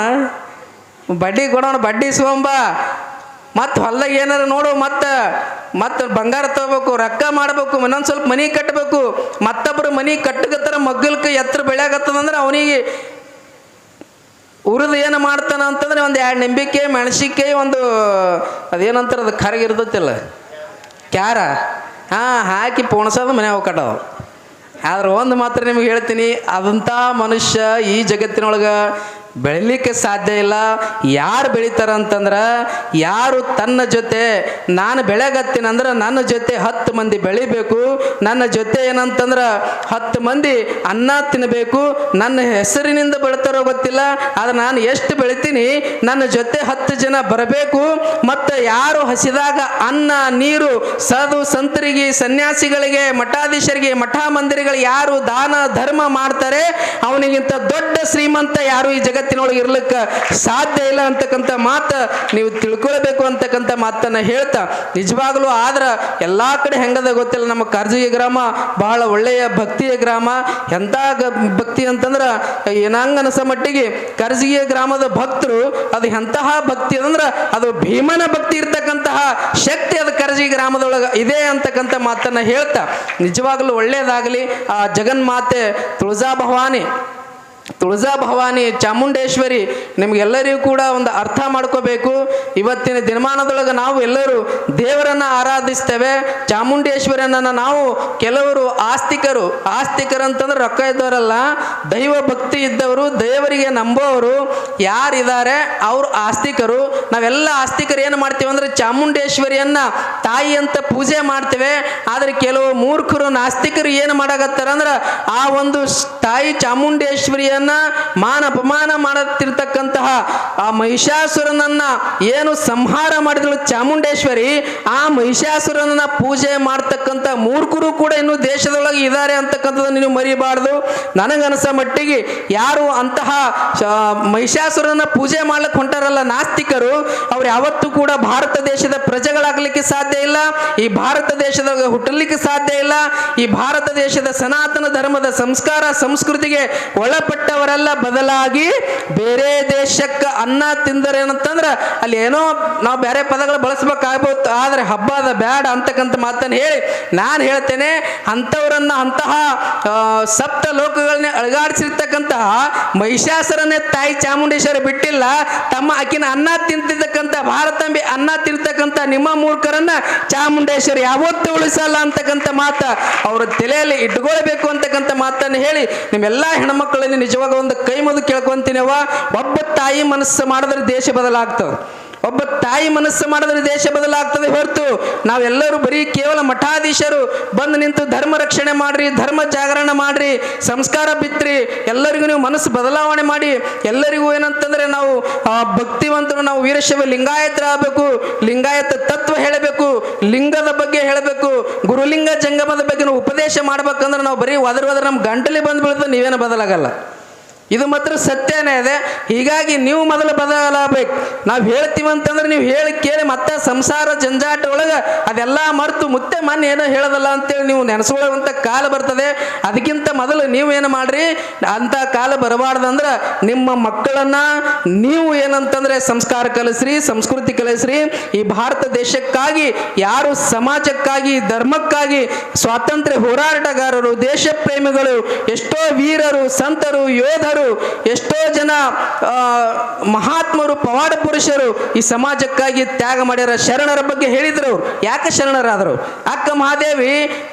[SPEAKER 1] ಬಡ್ಡಿ ಇಸ್ಕೊಂಬ, ಮತ್ತು ಹೊಲ್ದಾಗ ಏನಾರ ನೋಡು, ಮತ್ತು ಬಂಗಾರ ತಗೋಬೇಕು, ರೊಕ್ಕ ಮಾಡಬೇಕು, ಇನ್ನೊಂದು ಸ್ವಲ್ಪ ಮನೆ ಕಟ್ಟಬೇಕು. ಮತ್ತೊಬ್ಬರು ಮನೆ ಕಟ್ಟಗತ್ತರ ಮಗ್ಗಲ್ಕ ಎತ್ತರ ಬೆಳೆಯಾಗತ್ತದಂದ್ರೆ ಅವನಿಗೆ ಉರಿದು ಏನು ಮಾಡ್ತಾನ ಅಂತಂದ್ರೆ ಒಂದು 2 ನಿಂಬಿಕೆ ಮೆಣಸಿನ್ಕಾಯಿ ಒಂದು ಅದೇನಂತಾರೆ ಅದು ಕರಗಿರ್ತೈತಿಲ್ಲ ಕ್ಯಾರ ಹಾಕಿ ಪೋಣಿಸೋದು ಮನೆ ಹೋಗ್ಕಟ್ಟವು. ಆದ್ರೆ ಒಂದು ಮಾತ್ರ ನಿಮಗೆ ಹೇಳ್ತೀನಿ, ಅದಂಥ ಮನುಷ್ಯ ಈ ಜಗತ್ತಿನೊಳಗೆ ಬೆಳಿಲಿಕ್ಕೆ ಸಾಧ್ಯ ಇಲ್ಲ. ಯಾರು ಬೆಳಿತಾರ ಅಂತಂದ್ರೆ ಯಾರು ತನ್ನ ಜೊತೆ ನಾನು ಬೆಳೆಗತ್ತೀನಂದ್ರೆ ನನ್ನ ಜೊತೆ 10 ಮಂದಿ ಬೆಳಿಬೇಕು, ನನ್ನ ಜೊತೆ ಏನಂತಂದ್ರೆ 10 ಮಂದಿ ಅನ್ನ ತಿನ್ನಬೇಕು. ನನ್ನ ಹೆಸರಿನಿಂದ ಬೆಳಿತಾರೋ ಗೊತ್ತಿಲ್ಲ, ಆದರೆ ನಾನು ಎಷ್ಟು ಬೆಳಿತೀನಿ ನನ್ನ ಜೊತೆ 10 ಜನ ಬರಬೇಕು. ಮತ್ತು ಯಾರು ಹಸಿದಾಗ ಅನ್ನ ನೀರು ಸಾಧು ಸಂತರಿಗೆ ಸನ್ಯಾಸಿಗಳಿಗೆ ಮಠಾಧೀಶರಿಗೆ ಮಠ ಮಂದಿರಗಳು ಯಾರು ದಾನ ಧರ್ಮ ಮಾಡ್ತಾರೆ ಅವನಿಗಿಂತ ದೊಡ್ಡ ಶ್ರೀಮಂತ ಯಾರು ಈ ಜಗತ್ತಿನೊಳಗೆ ಇರ್ಲಿಕ್ಕೆ ಸಾಧ್ಯ ಇಲ್ಲ ಅಂತಕ್ಕಂಥ ಮಾತು ನೀವು ತಿಳ್ಕೊಳ್ಬೇಕು ಅಂತಕ್ಕಂಥ ಮಾತನ್ನು ಹೇಳ್ತಾ, ನಿಜವಾಗ್ಲೂ ಆದ್ರೆ ಎಲ್ಲ ಕಡೆ ಹೆಂಗದ ಗೊತ್ತಿಲ್ಲ, ನಮ್ಮ ಕರ್ಜಿಗೆ ಗ್ರಾಮ ಬಹಳ ಒಳ್ಳೆಯ ಭಕ್ತಿಯ ಗ್ರಾಮ. ಎಂಥ ಭಕ್ತಿ ಅಂತಂದ್ರೆ ಏನಾಂಗ ಅನಸ ಮಟ್ಟಿಗೆ ಕರ್ಜಿಗೆ ಗ್ರಾಮದ ಭಕ್ತರು ಅದು ಎಂತಹ ಭಕ್ತಿ ಅಂದ್ರೆ ಅದು ಭೀಮನ ಭಕ್ತಿ ಇರ್ತಕ್ಕಂತಹ ಶಕ್ತಿ ಅದು ಕರ್ಜಿ ಗ್ರಾಮದೊಳಗೆ ಇದೆ ಅಂತಕ್ಕಂಥ ಮಾತನ್ನು ಹೇಳ್ತಾ, ನಿಜವಾಗಲೂ ಒಳ್ಳೆಯದಾಗಲಿ. ಆ ಜಗನ್ಮಾತೆ ತುಳಜಾ ಭವಾನಿ ಚಾಮುಂಡೇಶ್ವರಿ ನಿಮಗೆಲ್ಲರಿಗೂ ಕೂಡ ಒಂದು ಅರ್ಥ ಮಾಡ್ಕೋಬೇಕು. ಇವತ್ತಿನ ದಿನಮಾನದೊಳಗೆ ನಾವು ಎಲ್ಲರೂ ದೇವರನ್ನು ಆರಾಧಿಸ್ತೇವೆ. ಚಾಮುಂಡೇಶ್ವರಿಯನ್ನು ನಾವು ಕೆಲವರು ಆಸ್ತಿಕರು ಅಂತಂದ್ರೆ ರೊಕ್ಕ ಇದ್ದವರಲ್ಲ, ದೈವ ಭಕ್ತಿ ಇದ್ದವರು, ದೇವರಿಗೆ ನಂಬೋರು ಯಾರಿದ್ದಾರೆ ಅವರು ಆಸ್ತಿಕರು. ನಾವೆಲ್ಲ ಆಸ್ತಿಕರು ಏನು ಮಾಡ್ತೀವಿ ಅಂದರೆ ಚಾಮುಂಡೇಶ್ವರಿಯನ್ನು ತಾಯಿ ಅಂತ ಪೂಜೆ ಮಾಡ್ತೇವೆ. ಆದರೆ ಕೆಲವು ಮೂರ್ಖರು ನಾಸ್ತಿಕರು ಏನು ಮಾಡಾಕತ್ತಾರ ಅಂದ್ರೆ ಆ ಒಂದು ತಾಯಿ ಚಾಮುಂಡೇಶ್ವರಿಯ ಮಾನ ಅಪಮಾನ ಮಾಡುತ್ತಿರ್ತಕ್ಕಂತಹ ಆ ಮಹಿಷಾಸುರನನ್ನ ಏನು ಸಂಹಾರ ಮಾಡಿದಳು ಚಾಮುಂಡೇಶ್ವರಿ, ಆ ಮಹಿಷಾಸುರನನ್ನ ಪೂಜೆ ಮಾಡ್ತಕ್ಕಂಥ ಮೂರ್ಖರು ಕೂಡ ಇನ್ನು ದೇಶದೊಳಗೆ ಇದ್ದಾರೆ ಅಂತಕ್ಕಂಥದ್ದು ನೀವು ಮರಿಬಾರ್ದು. ನನಗನ್ಸ ಮಟ್ಟಿಗೆ ಯಾರು ಅಂತಹ ಮಹಿಷಾಸುರನ ಪೂಜೆ ಮಾಡ್ಲಿಕ್ಕೆ ಹೊಂಟಾರಲ್ಲ ನಾಸ್ತಿಕರು, ಅವ್ರು ಯಾವತ್ತೂ ಕೂಡ ಭಾರತ ದೇಶದ ಪ್ರಜೆಗಳಾಗಲಿಕ್ಕೆ ಸಾಧ್ಯ ಇಲ್ಲ, ಈ ಭಾರತ ದೇಶದಾಗ ಹುಟ್ಟಲಿಕ್ಕೆ ಸಾಧ್ಯ ಇಲ್ಲ. ಈ ಭಾರತ ದೇಶದ ಸನಾತನ ಧರ್ಮದ ಸಂಸ್ಕಾರ ಸಂಸ್ಕೃತಿಗೆ ಒಳಪಟ್ಟವರೆಲ್ಲ ಬದಲಾಗಿ ಬೇರೆ ದೇಶಕ್ಕೆ ಅನ್ನ ತಿಂದರೇನಂತಂದ್ರೆ ಅಲ್ಲಿ ಏನೋ ನಾವು ಬೇರೆ ಪದಗಳು ಬಳಸಬೇಕಾಗ್ಬೋದು, ಆದರೆ ಹಬ್ಬದ ಬ್ಯಾಡ ಅಂತಕ್ಕಂಥ ಮಾತನ್ನು ಹೇಳಿ ನಾನು ಹೇಳ್ತೇನೆ, ಅಂಥವರನ್ನ ಅಂತಹ ಸಪ್ತ ಲೋಕಗಳನ್ನೇ ಅಳಗಾಡಿಸಿರ್ತಕ್ಕಂತಹ ಮಹಿಷಾಸುರನೇ ತಾಯಿ ಚಾಮುಂಡೇಶ್ವರಿ ಬಿಟ್ಟಿಲ್ಲ. ತಮ್ಮ ಆಕಿನ ಅನ್ನ ತಿಂತಿರ್ತಕ್ಕಂಥ ಭಾರತಾಂಬೆ ಅನ್ನ ತಿಂತಕ್ಕಂಥ ನಿಮ್ಮ ಮೂರ್ಖರನ್ನ ಚಾಮುಂಡೇಶ್ವರಿ ಯಾವತ್ತೂ ಉಳಿಸಲ್ಲ ಅಂತಕ್ಕಂಥ ಮಾತು ಅವರ ತಲೆಯಲ್ಲಿ ಇಟ್ಕೊಳ್ಬೇಕು ಅಂತಕ್ಕಂಥ ಮಾತನ್ನು ಹೇಳಿ ನಿಮ್ಮೆಲ್ಲ ಹೆಣ್ಮಕ್ಕಳಲ್ಲಿ ನಿಜವಾಗ ಒಂದು ಕೈ ಮುಗಿದು ಕೇಳ್ಕೊಂತೀನವ, ಒಬ್ಬ ತಾಯಿ ಮನಸ್ಸು ಮಾಡಿದ್ರೆ ದೇಶ ಬದಲಾಗ್ತದೆ. ಒಬ್ಬ ತಾಯಿ ಮನಸ್ಸು ಮಾಡಿದ್ರೆ ದೇಶ ಬದಲಾಗ್ತದೆ ಹೊರತು ನಾವೆಲ್ಲರೂ ಬರೀ ಕೇವಲ ಮಠಾಧೀಶರು ಬಂದು ನಿಂತು ಧರ್ಮ ರಕ್ಷಣೆ ಮಾಡ್ರಿ, ಧರ್ಮ ಜಾಗರಣ ಮಾಡ್ರಿ, ಸಂಸ್ಕಾರ ಬಿತ್ರಿ, ಎಲ್ಲರಿಗೂ ನೀವು ಮನಸ್ಸು ಬದಲಾವಣೆ ಮಾಡಿ ಎಲ್ಲರಿಗೂ ಏನಂತಂದ್ರೆ ನಾವು ಭಕ್ತಿವಂತರು, ನಾವು ವೀರಶೈವ ಲಿಂಗಾಯತರಾಗಬೇಕು, ಲಿಂಗಾಯತ ತತ್ವ ಹೇಳಬೇಕು, ಲಿಂಗದ ಬಗ್ಗೆ ಹೇಳಬೇಕು, ಗುರುಲಿಂಗ ಜಂಗಮದ ಬಗ್ಗೆ ನಾವು ಉಪದೇಶ ಮಾಡ್ಬೇಕಂದ್ರೆ ನಾವು ಬರೀ ಒದರ ನಮ್ಮ ಗಂಟಲಿ ಬಂದು ಬೀಳ್ತದೆ, ನೀವೇನು ಬದಲಾಗಲ್ಲ. ಇದು ಮಾತ್ರ ಸತ್ಯನೇ ಇದೆ. ಹೀಗಾಗಿ ನೀವು ಮೊದಲು ಬದಲಾಗಬೇಕು. ನಾವು ಹೇಳ್ತೀವಿ ಅಂತಂದ್ರೆ ನೀವು ಹೇಳಿ ಕೇಳಿ ಮತ್ತೆ ಸಂಸಾರ ಜಂಜಾಟ ಒಳಗೆ ಅದೆಲ್ಲ ಮರೆತು ಮುತ್ತೆ ಮೊನ್ನೆ ಏನೋ ಹೇಳೋದಲ್ಲ ಅಂತೇಳಿ ನೀವು ನೆನೆಸ್ಕೊಳ್ಳುವಂಥ ಕಾಲ ಬರ್ತದೆ. ಅದಕ್ಕಿಂತ ಮೊದಲು ನೀವು ಏನು ಮಾಡ್ರಿ, ಅಂಥ ಕಾಲ ಬರಬಾರ್ದಂದ್ರೆ ನಿಮ್ಮ ಮಕ್ಕಳನ್ನು ನೀವು ಏನಂತಂದರೆ ಸಂಸ್ಕಾರ ಕಲಿಸ್ರಿ, ಸಂಸ್ಕೃತಿ ಕಲಿಸ್ರಿ. ಈ ಭಾರತ ದೇಶಕ್ಕಾಗಿ ಯಾರು ಸಮಾಜಕ್ಕಾಗಿ ಧರ್ಮಕ್ಕಾಗಿ ಸ್ವಾತಂತ್ರ್ಯ ಹೋರಾಟಗಾರರು, ದೇಶ ಪ್ರೇಮಿಗಳು, ಎಷ್ಟೋ ವೀರರು, ಸಂತರು, ಯೋಧರು, ಎಷ್ಟೋ ಜನ ಮಹಾತ್ಮರು, ಪವಾಡ ಪುರುಷರು ಈ ಸಮಾಜಕ್ಕಾಗಿ ತ್ಯಾಗ ಮಾಡ್ಯಾರ. ಶರಣರ ಬಗ್ಗೆ ಹೇಳಿದ್ರು. ಯಾಕೆ ಶರಣರಾದರು? ಅಕ್ಕ ಮಹಾದೇವಿ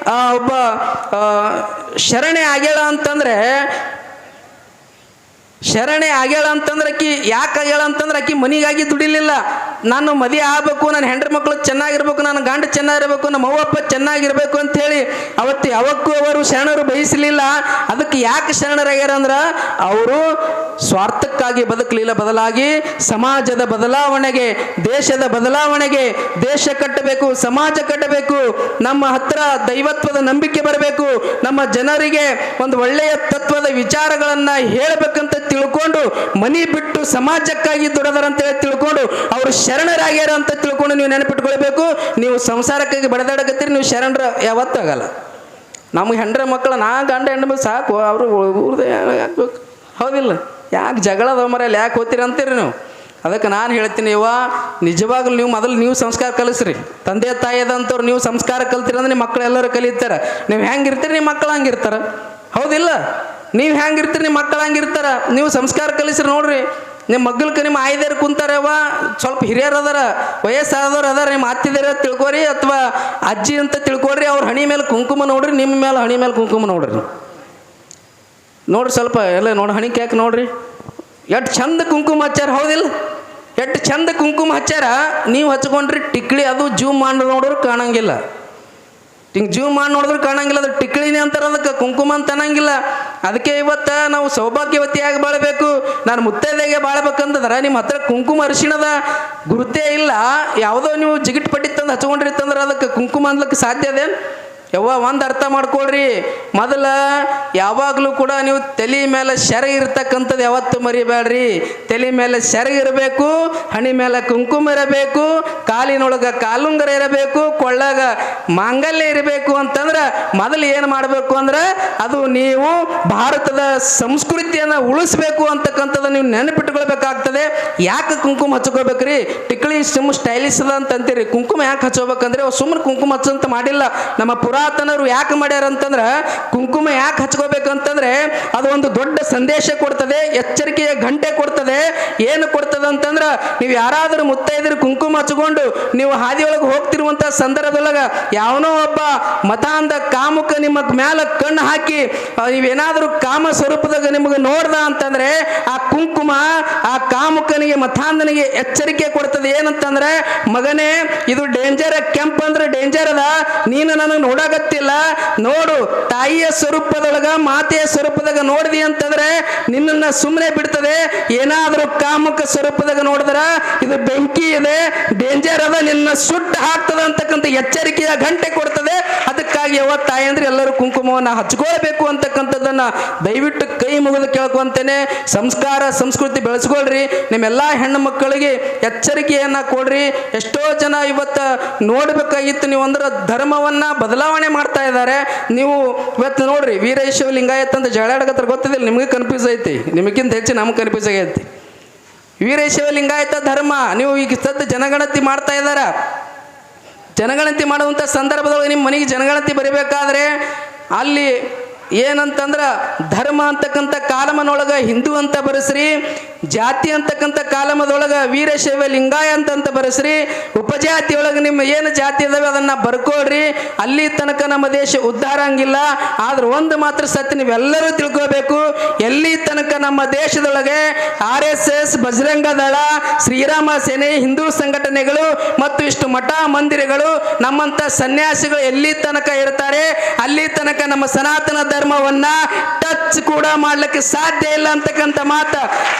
[SPEAKER 1] ಒಬ್ಬ ಶರಣೆ ಆಗ್ಯಾಳ ಅಂತಂದ್ರೆ ಶರಣೆ ಆಗ್ಯಾಳ ಅಂತಂದ್ರೆ ಆಕಿ ಯಾಕೆ ಆಗ್ಯಾಳ ಅಂತಂದ್ರೆ ಆಕಿ ಮನಿಗಾಗಿ ದುಡಿಲಿಲ್ಲ. ನಾನು ಮದುವೆ ಆಗ್ಬೇಕು, ನನ್ನ ಹೆಂಡ್ರ ಮಕ್ಕಳು ಚೆನ್ನಾಗಿರ್ಬೇಕು, ನನ್ನ ಗಂಡ ಚೆನ್ನಾಗಿರ್ಬೇಕು, ನಮ್ಮ ಅವ್ವಪ್ಪ ಚೆನ್ನಾಗಿರ್ಬೇಕು ಅಂಥೇಳಿ ಅವತ್ತು ಯಾವಕ್ಕೂ ಅವರು ಶರಣರು ಬಯಸಲಿಲ್ಲ. ಅದಕ್ಕೆ ಯಾಕೆ ಶರಣರಾಗ್ಯಾರ ಅಂದ್ರೆ ಅವರು ಸ್ವಾರ್ಥಕ್ಕಾಗಿ ಬದುಕಲಿಲ್ಲ, ಬದಲಾಗಿ ಸಮಾಜದ ಬದಲಾವಣೆಗೆ, ದೇಶದ ಬದಲಾವಣೆಗೆ, ದೇಶ ಕಟ್ಟಬೇಕು, ಸಮಾಜ ಕಟ್ಟಬೇಕು, ನಮ್ಮ ಹತ್ರ ದೈವತ್ವದ ನಂಬಿಕೆ ಬರಬೇಕು, ನಮ್ಮ ಜನರಿಗೆ ಒಂದು ಒಳ್ಳೆಯ ತತ್ವದ ವಿಚಾರಗಳನ್ನು ಹೇಳಬೇಕಂತ ತಿಳ್ಕೊಂಡು ಮನಿ ಬಿಟ್ಟು ಸಮಾಜಕ್ಕಾಗಿ ದುಡದರಂತೇಳಿ ತಿಳ್ಕೊಂಡು ಅವರು ಶರಣರಾಗ್ಯಾರ ಅಂತ ತಿಳ್ಕೊಂಡು ನೀವು ನೆನಪಿಟ್ಕೊಳ್ಬೇಕು. ನೀವು ಸಂಸಾರಕ್ಕಾಗಿ ಬಡದಾಡಕತ್ತೀರಿ, ನೀವು ಶರಣರ ಯಾವತ್ತೂ ಆಗಲ್ಲ. ನಮಗೆ ಹೆಂಡ್ರ ಮಕ್ಕಳು ನಾ ಗಂಡ ಹೆಣ್ಣು ಸಾಕು, ಅವರು ಊರ್ದೆ ಹಾಕ್ಬೇಕು, ಹೌದಿಲ್ಲ? ಯಾಕೆ ಜಗಳದ ಮರೆಯಲ್ಲಿ ಯಾಕೆ ಹೋಗ್ತೀರಿ ಅಂತೀರಿ ನೀವು. ಅದಕ್ಕೆ ನಾನು ಹೇಳ್ತೀನಿ, ಇವ ನಿಜವಾಗ್ಲೂ ನೀವು ಮೊದಲು ನೀವು ಸಂಸ್ಕಾರ ಕಲಿಸ್ರಿ. ತಂದೆ ತಾಯಿದಂಥವ್ರು ನೀವು ಸಂಸ್ಕಾರ ಕಲ್ತೀರ ಅಂದ್ರೆ ನಿಮ್ಮ ಮಕ್ಕಳು ಎಲ್ಲರೂ ಕಲಿತಾರೆ. ನೀವು ಹೆಂಗಿರ್ತೀರಿ ನಿಮ್ಮ ಮಕ್ಕಳು ಹಂಗಿರ್ತಾರೆ, ಹೌದಿಲ್ಲ? ನೀವು ಹೆಂಗಿರ್ತೀರಿ ನಿಮ್ಮ ಮಕ್ಕಳು ಹಂಗಿರ್ತಾರೆ. ನೀವು ಸಂಸ್ಕಾರ ಕಲಿಸ್ರಿ. ನೋಡ್ರಿ, ನಿಮ್ಮ ಮಗ್ಗಲ್ಕ ನಿಮ್ಮ ಆಯ್ದೇರು ಕುಂತಾರವ, ಸ್ವಲ್ಪ ಹಿರಿಯರು ಅದಾರ, ವಯಸ್ಸಾದವ್ರು ಅದಾರ, ನಿಮ್ಮ ಅತ್ತಿದಾರ ತಿಳ್ಕೊರಿ ಅಥವಾ ಅಜ್ಜಿ ಅಂತ ತಿಳ್ಕೊಡ್ರಿ. ಅವ್ರ ಹಣಿ ಮೇಲೆ ಕುಂಕುಮ ನೋಡ್ರಿ, ನಿಮ್ಮ ಮೇಲೆ ಹಣಿ ಮೇಲೆ ಕುಂಕುಮ ನೋಡ್ರಿ. ನೋಡ್ರಿ ಸ್ವಲ್ಪ ಎಲ್ಲ ನೋಡಿ, ಹಣಿ ಕ್ಯಾಕ್ ನೋಡ್ರಿ, ಎಷ್ಟು ಚಂದ ಕುಂಕುಮ ಹಚ್ಚಾರ, ಹೌದಿಲ್ಲ? ಎಷ್ಟು ಚಂದ ಕುಂಕುಮ ಹಚ್ಚಾರ. ನೀವು ಹಚ್ಕೊಂಡ್ರಿ ಟಿಕ್ಳಿ, ಅದು ಜೂಮ್ ಮಾಡಿ ನೋಡ್ರು ಕಾಣಂಗಿಲ್ಲ. ಹಿಂಗೆ ಜೂಮ್ ಮಾಡಿ ನೋಡಿದ್ರು ಕಾಣಂಗಿಲ್ಲ, ಅದು ಟಿಕ್ಳಿನೇ ಅಂತಾರೆ, ಅದಕ್ಕೆ ಕುಂಕುಮ ಅಂತ ಅನ್ನಂಗಿಲ್ಲ. ಅದಕ್ಕೆ ಇವತ್ತು ನಾವು ಸೌಭಾಗ್ಯವತಿಯಾಗಿ ಬಾಳಬೇಕು, ನಾನು ಮುತ್ತೈದೆಗೆ ಬಾಳ್ಬೇಕಂತಂದ್ರೆ ನಿಮ್ಮ ಹತ್ರ ಕುಂಕುಮ ಅರಿಶಿಣದ ಗುರುತೇ ಇಲ್ಲ, ಯಾವುದೋ ನೀವು ಜಿಗಿಟ್ ಪಟ್ಟಿ ತಂದು ಹಚ್ಕೊಂಡಿರ್ತಂದ್ರೆ ಅದಕ್ಕೆ ಕುಂಕುಮ ಅನ್ಲಿಕ್ಕೆ ಸಾಧ್ಯ ಅದೇನು? ಯವ್ವ ಒಂದು ಅರ್ಥ ಮಾಡ್ಕೊಳ್ರಿ, ಮೊದಲ ಯಾವಾಗಲೂ ಕೂಡ ನೀವು ತಲೆ ಮೇಲೆ ಸೆರಗ ಇರ್ತಕ್ಕಂಥದ್ದು ಯಾವತ್ತು ಮರಿಬೇಡ್ರಿ. ತಲೆ ಮೇಲೆ ಸೆರಗ ಇರಬೇಕು, ಹಣಿ ಮೇಲೆ ಕುಂಕುಮ ಇರಬೇಕು, ಕಾಲಿನೊಳಗೆ ಕಾಲುಂಗರ ಇರಬೇಕು, ಕೊಳ್ಳಾಗ ಮಾಂಗಲ್ಯ ಇರಬೇಕು. ಅಂತಂದ್ರೆ ಮೊದಲು ಏನು ಮಾಡಬೇಕು ಅಂದ್ರೆ ಅದು ನೀವು ಭಾರತದ ಸಂಸ್ಕೃತಿಯನ್ನು ಉಳಿಸ್ಬೇಕು ಅಂತಕ್ಕಂಥದ್ದು ನೀವು ನೆನಪಿಟ್ಕೊಳ್ಬೇಕಾಗ್ತದೆ. ಯಾಕೆ ಕುಂಕುಮ ಹಚ್ಕೋಬೇಕ್ರಿ? ಟಿಕ್ಳಿ ಸುಮ್ಮ ಸ್ಟೈಲಿಶ್ ಅದ ಅಂತ ಅಂತೀರಿ, ಕುಂಕುಮ ಯಾಕೆ ಹಚ್ಕೋಬೇಕಂದ್ರೆ ಅವು ಸುಮ್ಮನೆ ಕುಂಕುಮ ಹಚ್ಚಂತ ಮಾಡಿಲ್ಲ. ನಮ್ಮ ಪುರಾತನರು ಯಾಕೆ ಮಾಡ್ಯಾರ ಅಂತಂದ್ರೆ ಕುಂಕುಮ ಯಾಕೆ ಹಚ್ಕೋಬೇಕಂತಂದ್ರೆ ಅದು ಒಂದು ದೊಡ್ಡ ಸಂದೇಶ ಕೊಡ್ತದೆ, ಎಚ್ಚರಿಕೆಯ ಗಂಟೆ ಕೊಡ್ತದೆ. ಏನು ಕೊಡ್ತದೆ ಅಂತಂದ್ರೆ ನೀವು ಯಾರಾದರೂ ಮುತ್ತೈದರು ಕುಂಕುಮ ಹಚ್ಕೊಂಡು ನೀವು ಹಾದಿಯೊಳಗೆ ಹೋಗ್ತಿರುವಂಥ ಸಂದರ್ಭದೊಳಗೆ ಯಾವನೋ ಒಬ್ಬ ಮತಾಂಧ ಕಾಮುಕ ನಿಮ್ಮ ಮ್ಯಾಲ ಕಣ್ಣು ಹಾಕಿ ನೀವೇನಾದರೂ ಕಾಮ ಸ್ವರೂಪದಾಗ ನಿಮಗೆ ನೋಡ್ದ ಅಂತಂದ್ರೆ ಆ ಕುಂಕುಮ ಆ ಕಾಮುಕನಿಗೆ ಮತಾಂಧನಿಗೆ ಎಚ್ಚರಿಕೆ ಕೊಡ್ತದೆ. ಏನಂತಂದ್ರೆ, ಮಗನೇ ಇದು ಡೇಂಜರ್, ಕೆಂಪ್ ಅಂದ್ರೆ ಡೇಂಜರ್ ಅದ, ನೀನು ನನಗೆ ನೋಡಾಗತ್ತಿಲ್ಲ, ನೋಡು ತಾಯಿಯ ಸ್ವರೂಪದೊಳಗ ಮಾತೆಯ ಸ್ವರೂಪದಾಗ ನೋಡಿದಿ ಅಂತಂದ್ರೆ ನಿನ್ನನ್ನು ಸುಮ್ಮನೆ ಬಿಡ್ತದೆ. ಏನಾದರೂ ಕಾಮುಕ ಸ್ವರೂಪದಾಗ ನೋಡಿದ್ರ ಇದು ಬೆಂಕಿ ಇದೆ, ಡೇಂಜರ್ ಅದ, ನಿನ್ನ ಸುಟ್ಟು ಹಾಕ್ತದ ಅಂತಕ್ಕಂಥ ಎಚ್ಚರಿಕೆಯ ಗಂಟೆ ಕೊಡ್ತದೆ. ಅದಕ್ಕಾಗಿ ಯಾವತ್ತು ತಾಯಿ ಅಂದ್ರೆ ಎಲ್ಲರೂ ಕುಂಕುಮವನ್ನು ಹಚ್ಕೊಳ್ಬೇಕು ಅಂತಕ್ಕಂಥದ್ದನ್ನ ದಯವಿಟ್ಟು ಕೈ ಮುಗಿದು ಕೇಳ್ಕೊಂತೇನೆ. ಸಂಸ್ಕಾರ ಸಂಸ್ಕೃತಿ ಬೆಳೆಸ್ಕೊಳ್ರಿ. ನಿಮ್ಮೆಲ್ಲ ಹೆಣ್ಣು ಮಕ್ಕಳಿಗೆ ಎಚ್ಚರಿಕೆಯನ್ನ ಕೊಡ್ರಿ. ಎಷ್ಟೋ ಜನ ಇವತ್ತು ನೋಡ್ಬೇಕಾಗಿತ್ತು ನೀವು ಅಂದ್ರೆ ಧರ್ಮವನ್ನ ಬದಲಾವಣೆ ಮಾಡ್ತಾ ಇದ್ದಾರೆ. ನೀವು ಇವತ್ತು ನೋಡ್ರಿ, ವೀರಶೈವ ಲಿಂಗಾಯತ್ ಅಂತ ಜಗಳಾಡಕತ್ರ ಗೊತ್ತಿದ್ದಿಲ್ಲ, ನಿಮಗೆ ಕನ್ಫ್ಯೂಸ್ ಐತಿ, ನಿಮಗಿಂತ ಹೆಚ್ಚು ನಮ್ಗೆ ಕನ್ಫ್ಯೂಸ್ ಆಗೈತಿ. ವೀರಶೈವ ಲಿಂಗಾಯತ ಧರ್ಮ ನೀವು ಈಗ ಸದ್ಯ ಜನಗಣತಿ ಮಾಡ್ತಾ ಇದ್ದಾರ. ಜನಗಣತಿ ಮಾಡುವಂಥ ಸಂದರ್ಭದೊಳಗೆ ನಿಮ್ಮ ಮನೆಗೆ ಜನಗಣತಿ ಬರೀಬೇಕಾದ್ರೆ ಅಲ್ಲಿ ಏನಂತಂದ್ರೆ ಧರ್ಮ ಅಂತಕ್ಕಂಥ ಕಾಲಮನೊಳಗೆ ಹಿಂದೂ ಅಂತ ಬರೆಸ್ರಿ, ಜಾತಿ ಅಂತಕ್ಕಂಥ ಕಾಲಮದೊಳಗೆ ವೀರಶೈವ ಲಿಂಗಾಯ ಅಂತ ಬರೆಸ್ರಿ, ಉಪಜಾತಿಯೊಳಗೆ ನಿಮ್ಮ ಏನು ಜಾತಿ ಇದಾವೆ ಅದನ್ನು ಬರ್ಕೊಳ್ರಿ. ಅಲ್ಲಿ ತನಕ ನಮ್ಮ ದೇಶ ಉದ್ಧಾರ ಹಂಗಿಲ್ಲ. ಆದ್ರೆ ಒಂದು ಮಾತ್ರ ಸತ್ಯ ನೀವೆಲ್ಲರೂ ತಿಳ್ಕೋಬೇಕು, ಎಲ್ಲಿ ತನಕ ನಮ್ಮ ದೇಶದೊಳಗೆ RSS, ಬಜರಂಗ ದಳ, ಶ್ರೀರಾಮ ಸೇನೆ, ಹಿಂದೂ ಸಂಘಟನೆಗಳು ಮತ್ತು ಇಷ್ಟು ಮಠ ಮಂದಿರಗಳು ನಮ್ಮಂಥ ಸನ್ಯಾಸಿಗಳು ಎಲ್ಲಿ ತನಕ ಇರ್ತಾರೆ ಅಲ್ಲಿ ತನಕ ನಮ್ಮ ಸನಾತನ ಧರ್ಮವನ್ನ ಟಚ್ ಕೂಡ ಮಾಡ್ಲಿಕ್ಕೆ ಸಾಧ್ಯ ಇಲ್ಲ ಅಂತಕ್ಕಂಥ ಮಾತ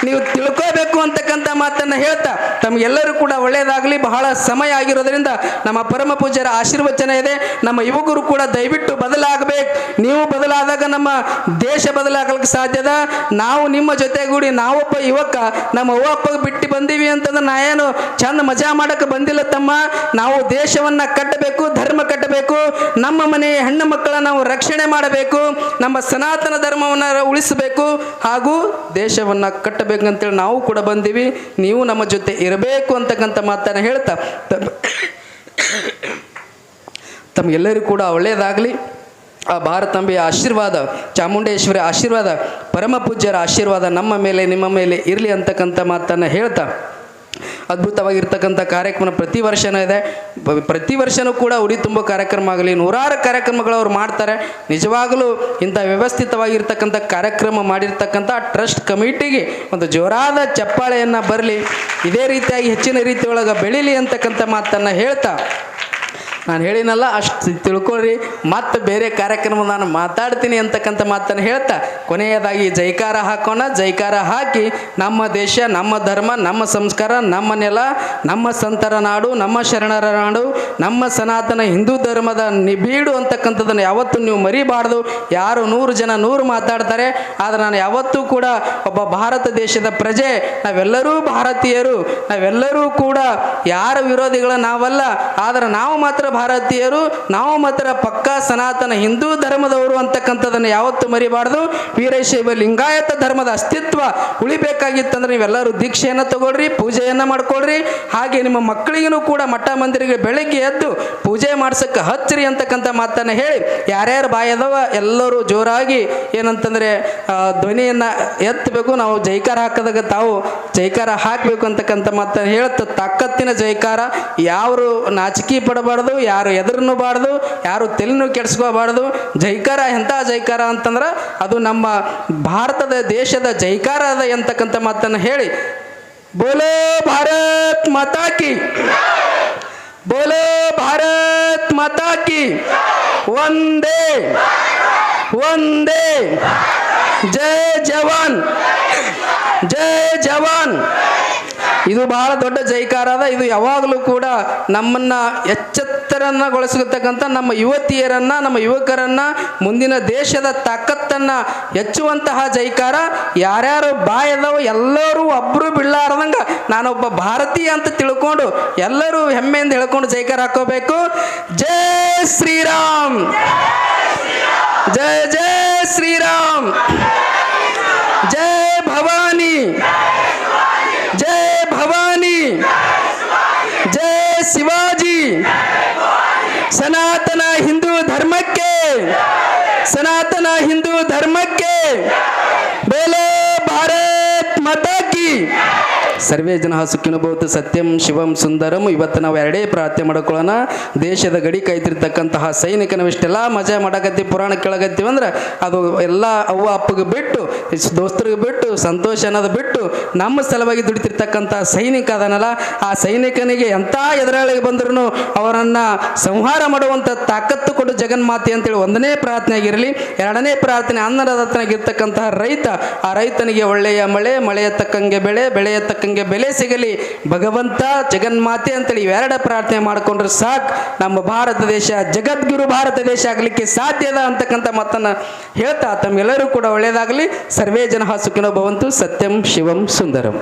[SPEAKER 1] ನೀವು ತಿಳ್ಕೋಬೇಕು ಅಂತಕ್ಕಂಥ ಮಾತನ್ನ ಹೇಳ್ತಾ ತಮಗೆಲ್ಲರೂ ಕೂಡ ಒಳ್ಳೆಯದಾಗಲಿ. ಬಹಳ ಸಮಯ ಆಗಿರೋದ್ರಿಂದ ನಮ್ಮ ಪರಮ ಪೂಜ್ಯರ ಆಶೀರ್ವಚನ ಇದೆ. ನಮ್ಮ ಯುವಕರು ಕೂಡ ದಯವಿಟ್ಟು ಬದಲಾಗಬೇಕು. ನೀವು ಬದಲಾದಾಗ ನಮ್ಮ ದೇಶ ಬದಲಾಗಲಿಕ್ಕೆ ಸಾಧ್ಯದ. ನಾವು ನಿಮ್ಮ ಜೊತೆಗೂಡಿ ನಾವೊಬ್ಬ ಯುವಕ ನಮ್ಮ ಅವ್ವಪ್ಪ ಬಿಟ್ಟು ಬಂದೀವಿ ಅಂತಂದ್ರೆ ನಾ ಏನು ಚಂದ ಮಜಾ ಮಾಡಕ್ಕೆ ಬಂದಿಲ್ಲ ತಮ್ಮ. ನಾವು ದೇಶವನ್ನ ಕಟ್ಟಬೇಕು, ಧರ್ಮ ಕಟ್ಟಬೇಕು, ನಮ್ಮ ಮನೆಯ ಹೆಣ್ಣು ಮಕ್ಕಳ ನಾವು ರಕ್ಷಣೆ ಮಾಡಬೇಕು, ನಮ್ಮ ಸನಾತನ ಧರ್ಮವನ್ನು ಉಳಿಸಬೇಕು ಹಾಗೂ ದೇಶವನ್ನು ಕಟ್ಟಬೇಕಂತೇಳಿ ನಾವು ಕೂಡ ಬಂದೀವಿ. ನೀವು ನಮ್ಮ ಜೊತೆ ಇರಬೇಕು ಅಂತಕ್ಕಂಥ ಮಾತನ್ನು ಹೇಳ್ತಾ ತಮಗೆಲ್ಲರಿಗೂ ಕೂಡ ಒಳ್ಳೆಯದಾಗಲಿ. ಆ ಭಾರತಾಂಬೆಯ ಆಶೀರ್ವಾದ, ಚಾಮುಂಡೇಶ್ವರಿ ಆಶೀರ್ವಾದ, ಪರಮ ಪೂಜ್ಯರ ಆಶೀರ್ವಾದ ನಮ್ಮ ಮೇಲೆ ನಿಮ್ಮ ಮೇಲೆ ಇರಲಿ ಅಂತಕ್ಕಂಥ ಮಾತನ್ನು ಹೇಳ್ತಾ ಅದ್ಭುತವಾಗಿರ್ತಕ್ಕಂಥ ಕಾರ್ಯಕ್ರಮ ಪ್ರತಿ ವರ್ಷನೂ ಇದೆ. ಪ್ರತಿ ವರ್ಷವೂ ಕೂಡ ಉಡಿ ತುಂಬೋ ಕಾರ್ಯಕ್ರಮ ಆಗಲಿ, ನೂರಾರು ಕಾರ್ಯಕ್ರಮಗಳು ಅವ್ರು ಮಾಡ್ತಾರೆ. ನಿಜವಾಗಲೂ ಇಂಥ ವ್ಯವಸ್ಥಿತವಾಗಿರ್ತಕ್ಕಂಥ ಕಾರ್ಯಕ್ರಮ ಮಾಡಿರ್ತಕ್ಕಂಥ ಟ್ರಸ್ಟ್ ಕಮಿಟಿಗೆ ಒಂದು ಜೋರಾದ ಚಪ್ಪಾಳೆಯನ್ನು ಬರಲಿ, ಇದೇ ರೀತಿಯಾಗಿ ಹೆಚ್ಚಿನ ರೀತಿಯೊಳಗೆ ಬೆಳೀಲಿ ಅಂತಕ್ಕಂಥ ಮಾತನ್ನು ಹೇಳ್ತಾ ನಾನು ಹೇಳಿನಲ್ಲ ಅಷ್ಟು ತಿಳ್ಕೊಳ್ರಿ. ಮತ್ತು ಬೇರೆ ಕಾರ್ಯಕ್ರಮ ನಾನು ಮಾತಾಡ್ತೀನಿ ಅಂತಕ್ಕಂಥ ಮಾತನ್ನು ಹೇಳ್ತಾ ಕೊನೆಯದಾಗಿ ಜೈಕಾರ ಹಾಕೋಣ. ಜೈಕಾರ ಹಾಕಿ ನಮ್ಮ ದೇಶ, ನಮ್ಮ ಧರ್ಮ, ನಮ್ಮ ಸಂಸ್ಕಾರ, ನಮ್ಮ ನೆಲ, ನಮ್ಮ ಸಂತರ ನಾಡು, ನಮ್ಮ ಶರಣರ ನಾಡು, ನಮ್ಮ ಸನಾತನ ಹಿಂದೂ ಧರ್ಮದ ನಿಬೀಡು ಅಂತಕ್ಕಂಥದ್ದನ್ನು ಯಾವತ್ತೂ ನೀವು ಮರಿಬಾರ್ದು. ಯಾರು 100 ಜನ 100 ಮಾತಾಡ್ತಾರೆ, ಆದರೆ ನಾನು ಯಾವತ್ತೂ ಕೂಡ ಒಬ್ಬ ಭಾರತ ದೇಶದ ಪ್ರಜೆ, ನಾವೆಲ್ಲರೂ ಭಾರತೀಯರು, ನಾವೆಲ್ಲರೂ ಕೂಡ ಯಾರ ವಿರೋಧಿಗಳ ನಾವಲ್ಲ, ಆದರೆ ನಾವು ಮಾತ್ರ ಭಾರತೀಯರು, ನಾವು ಮಾತ್ರ ಪಕ್ಕಾ ಸನಾತನ ಹಿಂದೂ ಧರ್ಮದವರು ಅಂತಕ್ಕಂಥದ್ದನ್ನು ಯಾವತ್ತೂ ಮರಿಬಾರ್ದು. ವೀರಶೈವ ಲಿಂಗಾಯತ ಧರ್ಮದ ಅಸ್ತಿತ್ವ ಉಳಿಬೇಕಾಗಿತ್ತಂದ್ರೆ ನೀವೆಲ್ಲರೂ ದೀಕ್ಷೆಯನ್ನು ತಗೊಳ್ರಿ, ಪೂಜೆಯನ್ನು ಮಾಡ್ಕೊಳ್ರಿ. ಹಾಗೆ ನಿಮ್ಮ ಮಕ್ಕಳಿಗೂ ಕೂಡ ಮಠ ಮಂದಿರಿಗೆ ಬೆಳಗ್ಗೆ ಎದ್ದು ಪೂಜೆ ಮಾಡ್ಸಕ್ಕೆ ಹಚ್ಚ್ರಿ ಅಂತಕ್ಕಂಥ ಮಾತನ್ನು ಹೇಳಿ, ಯಾರ್ಯಾರು ಬಾಯದವ ಎಲ್ಲರೂ ಜೋರಾಗಿ ಏನಂತಂದರೆ ಧ್ವನಿಯನ್ನು ಎತ್ತಬೇಕು. ನಾವು ಜೈಕಾರ ಹಾಕಿದಾಗ ತಾವು ಜೈಕಾರ ಹಾಕಬೇಕು ಅಂತಕ್ಕಂಥ ಮಾತನ್ನು ಹೇಳ್ತಾ ತಾಕತ್ತಿನ ಜೈಕಾರ. ಯಾರು ನಾಚಿಕೆ ಪಡಬಾರ್ದು, ಯಾರು ಎದುರನ್ನೂಬಾರ್ದು, ಯಾರು ತಲೆನೂ ಕೆಡಿಸ್ಕೋಬಾರ್ದು. ಜೈಕಾರ ಎಂಥ ಜೈಕಾರ ಅಂತಂದ್ರೆ ಅದು ನಮ್ಮ ಭಾರತದ ದೇಶದ ಜೈಕಾರ ಅದ ಅಂತಕ್ಕಂಥ ಮಾತನ್ನು ಹೇಳಿ, ಬೋಲೋ ಭಾರತ್ ಮಾತಾ ಕಿ, ಬೋಲೋ ಭಾರತ್ ಮಾತಾ ಕಿ, ವಂದೇ ವಂದೇ, ಜೈ ಜವಾನ್, ಜೈ ಜವಾನ್. ಇದು ಬಹಳ ದೊಡ್ಡ ಜೈಕಾರ ಅದ. ಇದು ಯಾವಾಗಲೂ ಕೂಡ ನಮ್ಮನ್ನು ಎಚ್ಚೆತ್ತರನ್ನಗೊಳಿಸತಕ್ಕಂಥ ನಮ್ಮ ಯುವತಿಯರನ್ನು, ನಮ್ಮ ಯುವಕರನ್ನು, ಮುಂದಿನ ದೇಶದ ತಾಕತ್ತನ್ನು ಹೆಚ್ಚುವಂತಹ ಜೈಕಾರ. ಯಾರ್ಯಾರು ಬಾಯದವು ಎಲ್ಲರೂ ಒಬ್ಬರು ಬಿಡಲಾರ್ದಂಗೆ ನಾನೊಬ್ಬ ಭಾರತೀಯ ಅಂತ ತಿಳ್ಕೊಂಡು ಎಲ್ಲರೂ ಹೆಮ್ಮೆಯಿಂದ ಹೇಳ್ಕೊಂಡು ಜೈಕಾರ ಹಾಕೋಬೇಕು. ಜೈ ಶ್ರೀರಾಮ್, ಜೈ ಜೈ ಶ್ರೀರಾಮ್, ಜೈ ಭವಾನಿ, ಜೈ ಭವಾನಿ, ಜೈ ಶಿವಾಜಿ. ಸನಾತನ ಹಿಂದೂ ಧರ್ಮಕ್ಕೆ, ಸನಾತನ ಹಿಂದೂ ಧರ್ಮಕ್ಕೆ, ಬೋಲೋ ಭಾರತ್ ಮಾತಾ ಕಿ. ಸರ್ವೇ ಜನ ಸುಖಿನೋ ಭವಂತು. ಸತ್ಯಂ ಶಿವಂ ಸುಂದರಂ. ಇವತ್ತು ನಾವು ಎರಡೇ ಪ್ರಾರ್ಥನೆ ಮಾಡ್ಕೊಳ್ಳೋಣ. ದೇಶದ ಗಡಿ ಕಾಯ್ತಿರ್ತಕ್ಕಂತಹ ಸೈನಿಕನ ಇಷ್ಟೆಲ್ಲ ಮಜಾ ಮಾಡಕತ್ತಿ, ಪುರಾಣ ಕೇಳಕತ್ತೀವಿ ಅಂದ್ರೆ ಅದು ಎಲ್ಲ ಅವ್ವ ಅಪ್ಪಗೆ ಬಿಟ್ಟು, ದೋಸ್ತರಿಗೆ ಬಿಟ್ಟು, ಸಂತೋಷ ಅನ್ನೋದು ಬಿಟ್ಟು ನಮ್ಮ ಸಲುವಾಗಿ ದುಡಿತಿರ್ತಕ್ಕಂಥ ಸೈನಿಕ ಅದನ್ನಲ್ಲ, ಆ ಸೈನಿಕನಿಗೆ ಎಂಥ ಎದುರಾಳಿಗೆ ಬಂದ್ರೂ ಅವರನ್ನು ಸಂಹಾರ ಮಾಡುವಂಥ ತಾಕತ್ತು ಕೊಡು ಜಗನ್ಮಾತೆ ಅಂತೇಳಿ ಒಂದನೇ ಪ್ರಾರ್ಥನೆ ಆಗಿರಲಿ. ಎರಡನೇ ಪ್ರಾರ್ಥನೆ ಅನ್ನದಾತನಾಗಿರ್ತಕ್ಕಂತಹ ರೈತ, ಆ ರೈತನಿಗೆ ಒಳ್ಳೆಯ ಮಳೆ, ಮಳೆಯ ತಕ್ಕಂಗೆ ಬೆಳೆ, ಬೆಳೆಯ ತಕ್ಕಂಗೆ ಬೆಲೆ ಸಿಗಲಿ ಭಗವಂತ, ಜಗನ್ಮಾತೆ ಅಂತೇಳಿ ಇವೆರಡು ಪ್ರಾರ್ಥನೆ ಮಾಡಿಕೊಂಡ್ರೆ ಸಾಕು. ನಮ್ಮ ಭಾರತ ದೇಶ ಜಗದ್ಗುರು ಭಾರತ ದೇಶ ಆಗಲಿಕ್ಕೆ ಸಾಧ್ಯದ ಅಂತಕ್ಕಂಥ ಮಾತನ್ನು ಹೇಳ್ತಾ ತಮ್ಮೆಲ್ಲರೂ ಕೂಡ ಒಳ್ಳೆಯದಾಗಲಿ. ಸರ್ವೇ ಜನ ಸುಖಿನೋ ಭವಂತು. ಸತ್ಯಂ ಶಿವಂ ಸುಂದರಂ.